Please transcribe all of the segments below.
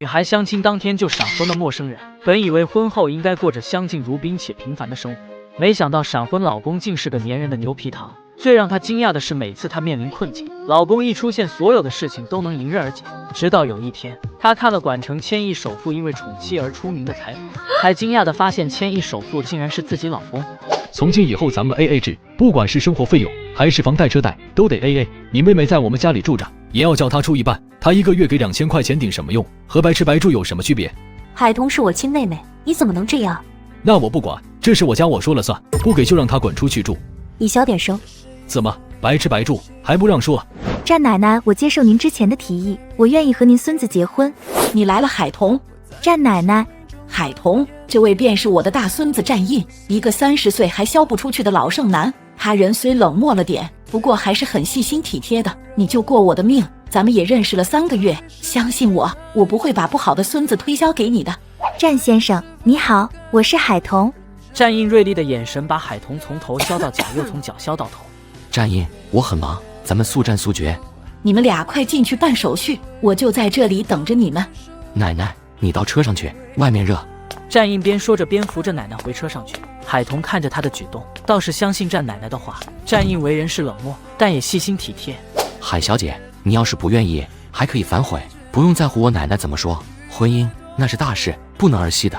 女孩相亲当天就闪婚的陌生人，本以为婚后应该过着相敬如宾且平凡的生活，没想到闪婚老公竟是个粘人的牛皮糖。最让她惊讶的是，每次她面临困境，老公一出现，所有的事情都能迎刃而解。直到有一天，她看了管城千亿首富因为宠妻而出名的采访，还惊讶地发现千亿首富竟然是自己老公。从今以后咱们 AA 制，不管是生活费用还是房贷车贷都得 AA。你妹妹在我们家里住着，也要叫她出一半。她一个月给2000块钱顶什么用？和白吃白住有什么区别？海彤是我亲妹妹，你怎么能这样？那我不管，这是我家，我说了算，不给就让她滚出去住。你小点声。怎么白吃白住还不让说？战奶奶，我接受您之前的提议，我愿意和您孙子结婚。你来了，海彤。战奶奶，海彤，这位便是我的大孙子战印，一个30岁还销不出去的老剩男。他人虽冷漠了点，不过还是很细心体贴的。你救过我的命，咱们也认识了3个月，相信我，我不会把不好的孙子推销给你的。战先生，你好，我是海彤。战印锐利的眼神把海彤从头削到脚，又从脚削到头。战印，我很忙，咱们速战速决。你们俩快进去办手续，我就在这里等着你们。奶奶，你到车上去，外面热。战印边说着边扶着奶奶回车上去。海彤看着他的举动，倒是相信战奶奶的话。战印为人是冷漠，但也细心体贴。海小姐，你要是不愿意，还可以反悔，不用在乎我奶奶怎么说。婚姻那是大事，不能儿戏的。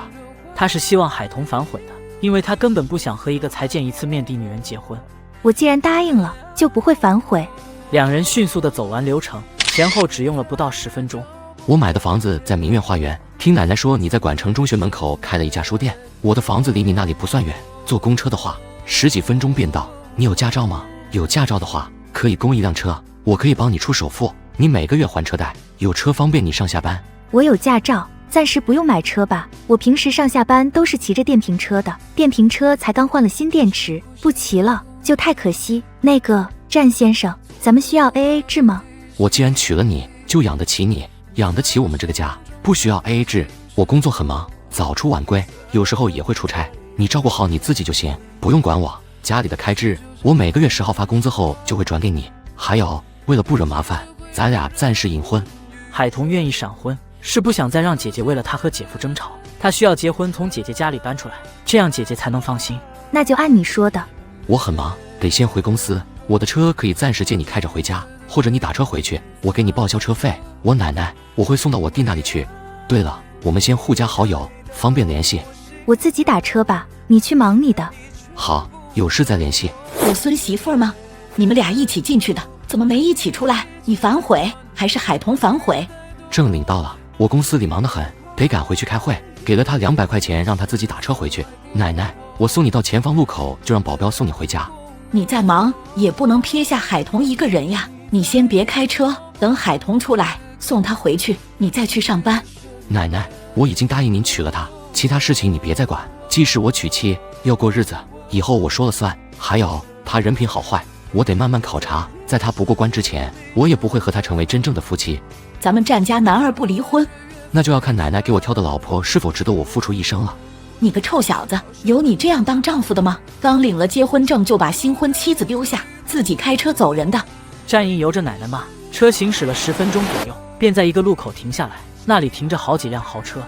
他是希望海彤反悔的，因为他根本不想和一个才见一次面的女人结婚。我既然答应了，就不会反悔。两人迅速地走完流程，前后只用了不到10分钟。我买的房子在明苑花园，听奶奶说你在管城中学门口开了一家书店。我的房子离你那里不算远，坐公车的话10几分钟便到。你有驾照吗？有驾照的话可以供一辆车，我可以帮你出首付，你每个月还车贷，有车方便你上下班。我有驾照，暂时不用买车吧，我平时上下班都是骑着电瓶车的，电瓶车才刚换了新电池，不骑了就太可惜。那个战先生，咱们需要 AA 制吗？我既然娶了你，就养得起你，养得起我们这个家，不需要 AA 制。我工作很忙，早出晚归，有时候也会出差，你照顾好你自己就行，不用管我。家里的开支，我每个月10号发工资后就会转给你。还有，为了不惹麻烦，咱俩暂时隐婚。海彤愿意闪婚，是不想再让姐姐为了他和姐夫争吵，他需要结婚从姐姐家里搬出来，这样姐姐才能放心。那就按你说的。我很忙，得先回公司，我的车可以暂时借你开着回家，或者你打车回去，我给你报销车费。我奶奶我会送到我弟那里去。对了，我们先互加好友，方便联系。我自己打车吧，你去忙你的。好，有事再联系。我孙媳妇儿吗？你们俩一起进去的，怎么没一起出来？你反悔还是海彤反悔？证领到了，我公司里忙得很，得赶回去开会，给了他200块钱让他自己打车回去。奶奶，我送你到前方路口，就让保镖送你回家。你在忙也不能撇下海彤一个人呀，你先别开车，等海彤出来送她回去，你再去上班。奶奶，我已经答应您娶了她，其他事情你别再管。既是我娶妻，要过日子，以后我说了算。还有，她人品好坏，我得慢慢考察，在她不过关之前，我也不会和她成为真正的夫妻。咱们战家男儿不离婚，那就要看奶奶给我挑的老婆是否值得我付出一生了。你个臭小子，有你这样当丈夫的吗？刚领了结婚证就把新婚妻子丢下，自己开车走人的。战印由着奶奶骂，车行驶了10分钟左右，便在一个路口停下来，那里停着好几辆豪车。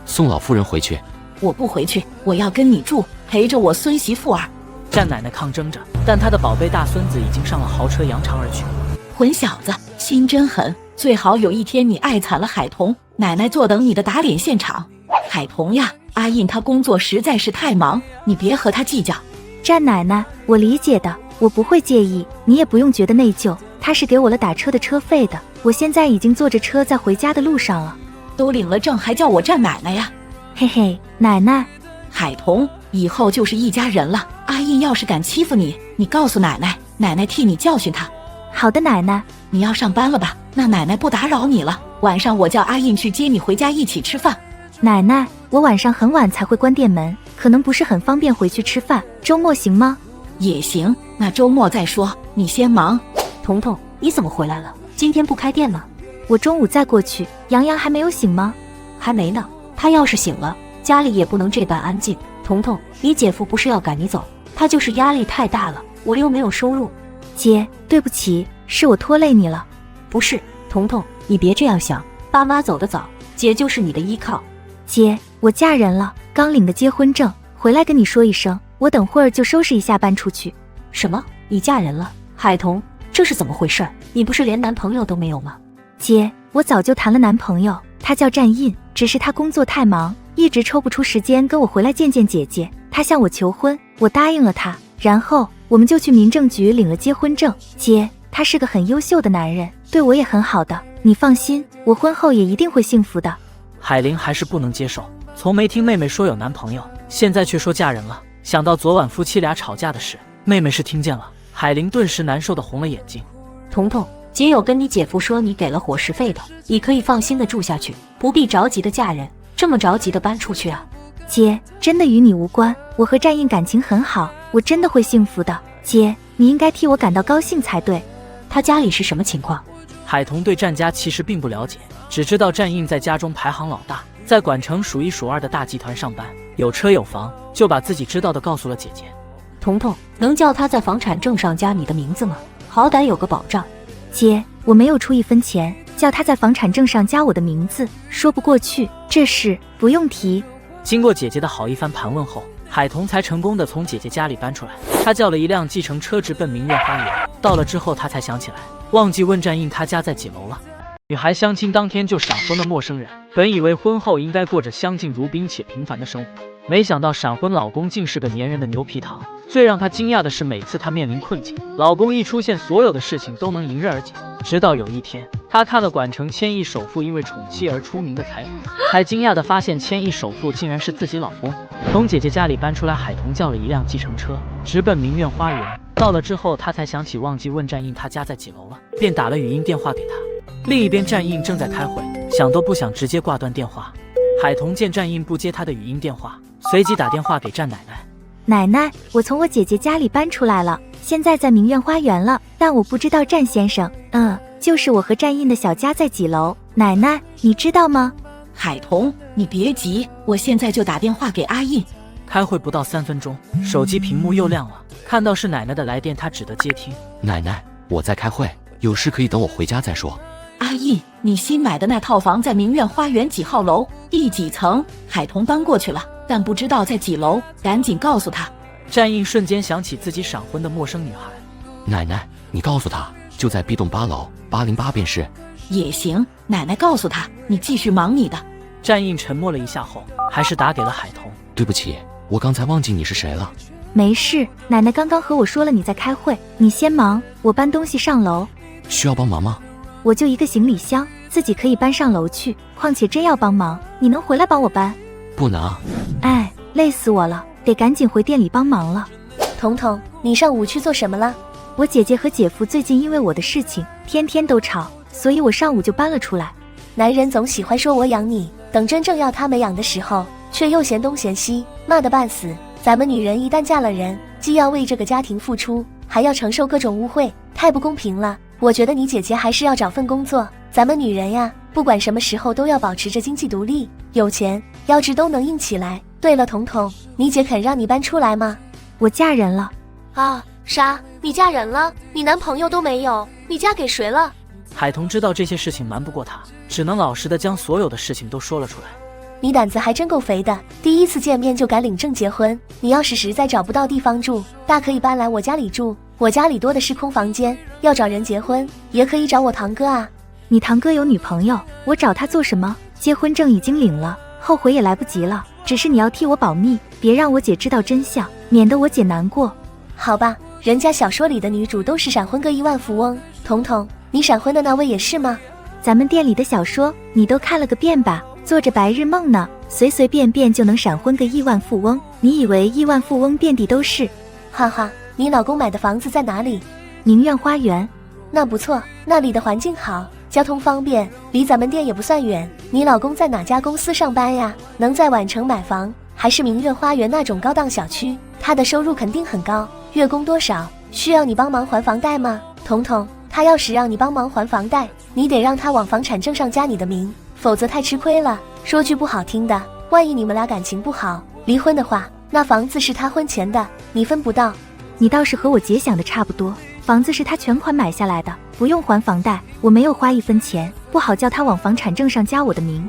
送老夫人回去。我不回去，我要跟你住，陪着我孙媳妇儿。战奶奶抗争着，但她的宝贝大孙子已经上了豪车扬长而去。混小子，心真狠，最好有一天你爱惨了海彤，奶奶坐等你的打脸现场。海彤呀，阿印他工作实在是太忙，你别和他计较。战奶奶，我理解的，我不会介意，你也不用觉得内疚，他是给我了打车的车费的，我现在已经坐着车在回家的路上了。都领了证还叫我战奶奶呀？嘿嘿，奶奶。海彤，以后就是一家人了，阿印要是敢欺负你，你告诉奶奶，奶奶替你教训他。好的，奶奶。你要上班了吧？那奶奶不打扰你了，晚上我叫阿印去接你回家一起吃饭。奶奶，我晚上很晚才会关店门，可能不是很方便回去吃饭，周末行吗？也行，那周末再说，你先忙。彤彤，你怎么回来了？今天不开店吗？我中午再过去。洋洋还没有醒吗？还没呢，他要是醒了，家里也不能这般安静。彤彤，你姐夫不是要赶你走，他就是压力太大了，我又没有收入。姐，对不起，是我拖累你了。不是，彤彤，你别这样想，爸妈走得早，姐就是你的依靠。姐，我嫁人了，刚领的结婚证，回来跟你说一声，我等会儿就收拾一下搬出去。什么？你嫁人了？海彤，这是怎么回事？你不是连男朋友都没有吗？姐，我早就谈了男朋友，他叫战印，只是他工作太忙，一直抽不出时间跟我回来见见姐姐。他向我求婚，我答应了他，然后我们就去民政局领了结婚证。姐，他是个很优秀的男人，对我也很好的，你放心，我婚后也一定会幸福的。海玲还是不能接受，从没听妹妹说有男朋友，现在却说嫁人了。想到昨晚夫妻俩吵架的事，妹妹是听见了，海玲顿时难受的红了眼睛。彤彤，姐有跟你姐夫说你给了伙食费的，你可以放心的住下去，不必着急的嫁人，这么着急的搬出去啊。姐，真的与你无关，我和战印感情很好，我真的会幸福的。姐，你应该替我感到高兴才对。他家里是什么情况？海彤对战家其实并不了解，只知道战印在家中排行老大，在管城数一数二的大集团上班，有车有房，就把自己知道的告诉了姐姐。彤彤，能叫他在房产证上加你的名字吗？好歹有个保障。姐，我没有出一分钱，叫他在房产证上加我的名字，说不过去，这事不用提。经过姐姐的好一番盘问后，海彤才成功的从姐姐家里搬出来。她叫了一辆计程车直奔明月花园，到了之后她才想起来，忘记问战印他家在几楼了。女孩相亲当天就闪婚的陌生人，本以为婚后应该过着相敬如宾且平凡的生活，没想到闪婚老公竟是个粘人的牛皮糖。最让她惊讶的是，每次她面临困境，老公一出现，所有的事情都能迎刃而解。直到有一天，她看了管城千亿首富因为宠妻而出名的采访，才惊讶地发现千亿首富竟然是自己老公。从姐姐家里搬出来，海彤叫了一辆计程车，直奔明苑花园。到了之后，她才想起忘记问战印他家在几楼了，便打了语音电话给他。另一边，战印正在开会，想都不想直接挂断电话。海彤见战印不接他的语音电话，随即打电话给战奶奶。奶奶，我从我姐姐家里搬出来了，现在在明苑花园了，但我不知道战先生，就是我和战印的小家在几楼，奶奶你知道吗？海彤，你别急，我现在就打电话给阿印。开会不到3分钟，手机屏幕又亮了，看到是奶奶的来电，他只得接听。奶奶，我在开会，有事可以等我回家再说。阿印，你新买的那套房在明苑花园几号楼，第几层？海彤搬过去了，但不知道在几楼，赶紧告诉他。战印瞬间想起自己闪婚的陌生女孩。奶奶，你告诉他，就在 B 栋8楼808便是。也行，奶奶告诉他，你继续忙你的。战印沉默了一下后，还是打给了海彤。对不起，我刚才忘记你是谁了。没事，奶奶刚刚和我说了你在开会，你先忙，我搬东西上楼。需要帮忙吗？我就一个行李箱，自己可以搬上楼去，况且真要帮忙，你能回来帮我搬？不能。哎，累死我了，得赶紧回店里帮忙了。彤彤，你上午去做什么了？我姐姐和姐夫最近因为我的事情天天都吵，所以我上午就搬了出来。男人总喜欢说我养你，等真正要他们养的时候，却又嫌东嫌西，骂得半死。咱们女人一旦嫁了人，既要为这个家庭付出，还要承受各种误会，太不公平了。我觉得你姐姐还是要找份工作，咱们女人呀，不管什么时候都要保持着经济独立，有钱腰肢都能硬起来。对了，彤彤，你姐肯让你搬出来吗？我嫁人了。啊，啥？你嫁人了？你男朋友都没有，你嫁给谁了？海彤知道这些事情瞒不过他，只能老实的将所有的事情都说了出来。你胆子还真够肥的，第一次见面就敢领证结婚。你要是实在找不到地方住，大可以搬来我家里住，我家里多的是空房间。要找人结婚，也可以找我堂哥啊。你堂哥有女朋友，我找他做什么？结婚证已经领了，后悔也来不及了。只是你要替我保密，别让我姐知道真相，免得我姐难过。好吧，人家小说里的女主都是闪婚个亿万富翁，彤彤，你闪婚的那位也是吗？咱们店里的小说你都看了个遍吧？做着白日梦呢，随随便便就能闪婚个亿万富翁，你以为亿万富翁遍地都是？哈哈，你老公买的房子在哪里？明苑花园。那不错，那里的环境好，交通方便，离咱们店也不算远。你老公在哪家公司上班呀？能在宛城买房，还是明月花园那种高档小区？他的收入肯定很高，月供多少？需要你帮忙还房贷吗？彤彤，他要是让你帮忙还房贷，你得让他往房产证上加你的名，否则太吃亏了。说句不好听的，万一你们俩感情不好，离婚的话，那房子是他婚前的，你分不到。你倒是和我姐想的差不多，房子是他全款买下来的，不用还房贷，我没有花一分钱，不好叫他往房产证上加我的名。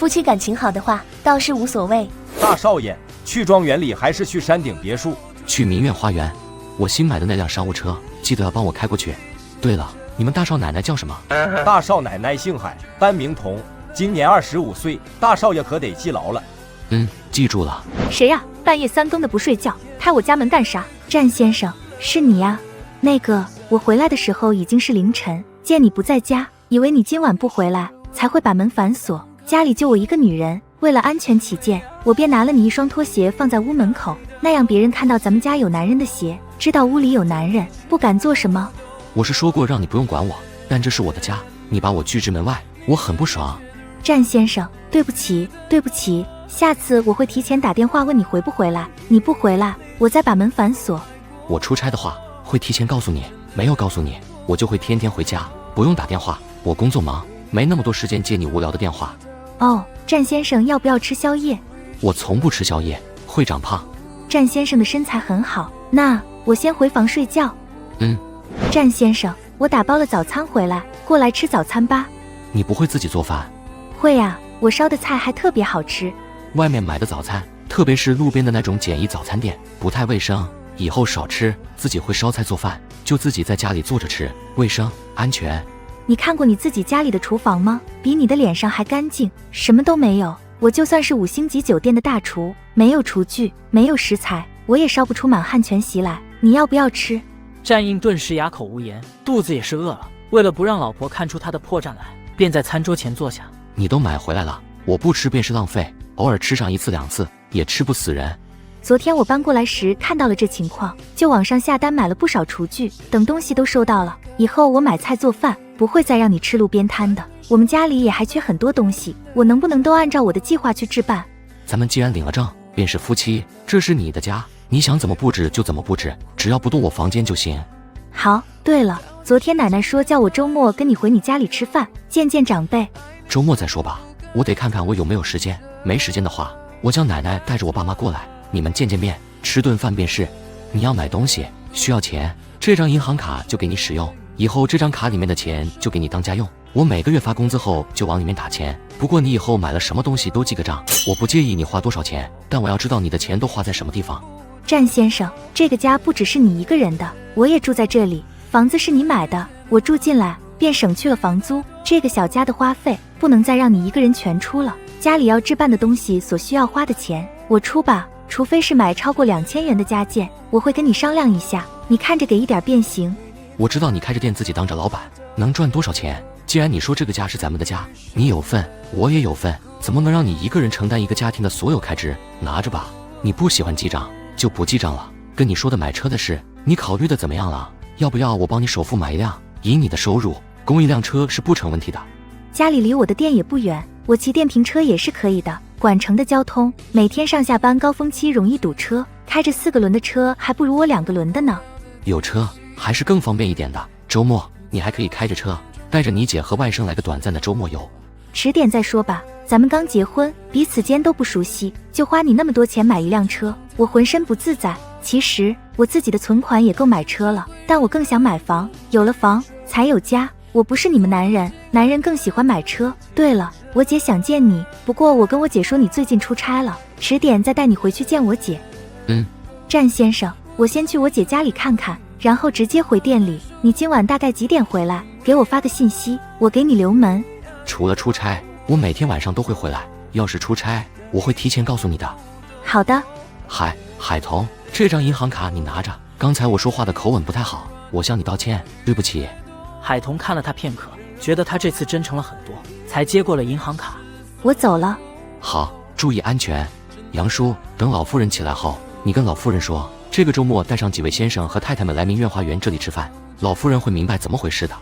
夫妻感情好的话，倒是无所谓。大少爷，去庄园里还是去山顶别墅？去明苑花园，我新买的那辆商务车，记得要帮我开过去。对了，你们大少奶奶叫什么？大少奶奶姓海，班明彤，今年25岁，大少爷可得记牢了。记住了。谁呀？半夜3更的不睡觉，开我家门干啥？战先生，是你呀？那个，我回来的时候已经是凌晨，见你不在家，以为你今晚不回来，才会把门反锁。家里就我一个女人，为了安全起见，我便拿了你一双拖鞋放在屋门口，那样别人看到咱们家有男人的鞋，知道屋里有男人，不敢做什么。我是说过让你不用管我，但这是我的家，你把我拒之门外，我很不爽。战先生，对不起，对不起，下次我会提前打电话问你回不回来，你不回来，我再把门反锁。我出差的话会提前告诉你，没有告诉你，我就会天天回家，不用打电话，我工作忙，没那么多时间接你无聊的电话。哦，战先生要不要吃宵夜？我从不吃宵夜，会长胖。战先生的身材很好，那我先回房睡觉。战先生，我打包了早餐回来，过来吃早餐吧。你不会自己做饭？会啊，我烧的菜还特别好吃。外面买的早餐，特别是路边的那种简易早餐店，不太卫生，以后少吃。自己会烧菜做饭，就自己在家里做着吃，卫生安全。你看过你自己家里的厨房吗？比你的脸上还干净，什么都没有。我就算是5星级酒店的大厨，没有厨具，没有食材，我也烧不出满汉全席来。你要不要吃？战印顿时哑口无言，肚子也是饿了。为了不让老婆看出他的破绽来，便在餐桌前坐下。你都买回来了，我不吃便是浪费，偶尔吃上1次2次也吃不死人。昨天我搬过来时看到了这情况，就网上下单买了不少厨具，等东西都收到了，以后我买菜做饭不会再让你吃路边摊的。我们家里也还缺很多东西，我能不能都按照我的计划去置办？咱们既然领了证，便是夫妻，这是你的家，你想怎么布置就怎么布置，只要不动我房间就行。好，对了，昨天奶奶说叫我周末跟你回你家里吃饭，见见长辈。周末再说吧，我得看看我有没有时间，没时间的话，我叫奶奶带着我爸妈过来，你们见见面，吃顿饭便是。你要买东西需要钱，这张银行卡就给你使用，以后这张卡里面的钱就给你当家用，我每个月发工资后就往里面打钱。不过你以后买了什么东西都记个账，我不介意你花多少钱，但我要知道你的钱都花在什么地方。战先生，这个家不只是你一个人的，我也住在这里，房子是你买的，我住进来便省去了房租，这个小家的花费不能再让你一个人全出了，家里要置办的东西所需要花的钱我出吧，除非是买超过2000元的家件，我会跟你商量一下，你看着给一点便行。我知道你开着店自己当着老板能赚多少钱，既然你说这个家是咱们的家，你有份我也有份，怎么能让你一个人承担一个家庭的所有开支？拿着吧，你不喜欢记账就不记账了。跟你说的买车的事，你考虑的怎么样了？要不要我帮你首付买一辆？以你的收入，供一辆车是不成问题的。家里离我的店也不远，我骑电瓶车也是可以的。管城的交通，每天上下班高峰期容易堵车，开着4个轮的车还不如我2个轮的呢。有车还是更方便一点的，周末你还可以开着车，带着你姐和外甥来个短暂的周末游。迟点再说吧，咱们刚结婚，彼此间都不熟悉，就花你那么多钱买一辆车，我浑身不自在。其实我自己的存款也够买车了，但我更想买房，有了房才有家。我不是你们男人，男人更喜欢买车。对了，我姐想见你，不过我跟我姐说你最近出差了，迟点再带你回去见我姐。战先生，我先去我姐家里看看，然后直接回店里。你今晚大概几点回来？给我发个信息，我给你留门。除了出差，我每天晚上都会回来，要是出差，我会提前告诉你的。好的。海彤，这张银行卡你拿着，刚才我说话的口吻不太好，我向你道歉，对不起。海彤看了他片刻，觉得他这次真诚了很多，才接过了银行卡。我走了。好，注意安全。杨叔，等老夫人起来后，你跟老夫人说，这个周末带上几位先生和太太们来明苑花园这里吃饭，老夫人会明白怎么回事的。